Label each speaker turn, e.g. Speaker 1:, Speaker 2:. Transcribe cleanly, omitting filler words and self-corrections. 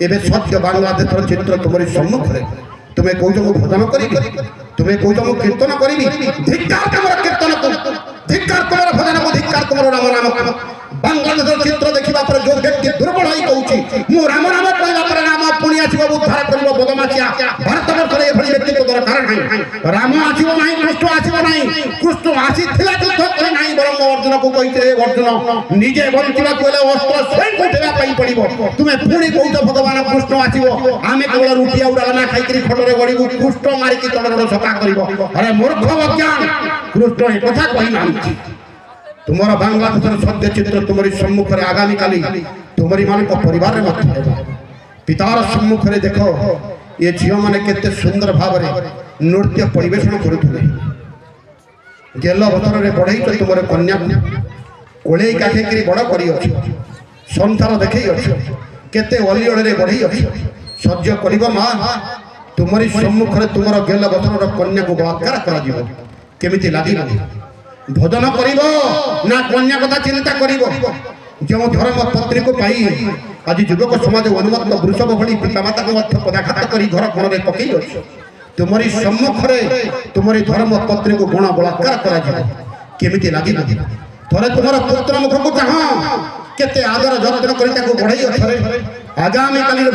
Speaker 1: एबे सत्य बांग्लादेश चित्र तुम सम्मुखें तुम्हें कौच मु भजन करी तुम्हें कौच मु कीर्तन करी धिक्कार तुम कीर्तन को धिक्कार तुम भजन को धिक्कार तुम राम नाम बांग्लादेश चित्र देखा पर जो व्यक्ति दुर्बल हो कहूँ मु राम नाम कहला पर राम पुणी आसो उद्धार कर बदमाशिया भारत वर्ष ये व्यक्तित्व दरकार नहीं राम आसो ना कृष्ण आसो ना कृष्ण आसी ना बरम अर्जुन को कही अर्जुन निजे बंचा अस्त्र स्वयं उठाई पड़ो तुम्हें पुणी कौच भगवान कृष्ण आसो आम केवल रुटिया डालना खाई खटरे गड़ू कृष्ण मारिकी तल सफा कर अरे मूर्ख अज्ञान कृष्ण एक कथा कही तुम्हारा बांग्लादेश सत्य चित्र तुम्हारी सम्मुख में आगामी काली तुम्हारी मालिक परिवार पितार सम्मुख में देख ये झील मैंने केते सुंदर भाव नृत्य परिवेशन करुले गेल बतर में बढ़ई तुम कन्या कोले काखेकरी बड़ कर संसार देखे केते अलीअड़े बढ़ई सज्ज कर माँ तुम्हारी सम्मुख में तुम गेल बतर कन्या को बलात्कार करमी लगे भजन कर ना कन्या कथा चिंता कर जो धर्म पत्नी को पाई आज युवक समाज अनुमत वृषभ भली पितामाता को पदाघात कर घर कोण में पकई तुम्हारी सम्मुख में तुम्हारी धर्म पत्नी को गुण बलात्कार करमी लगे थे तुम पुत्र मुख को चाह केते आदर जत्न कर बढ़ई आगामी काली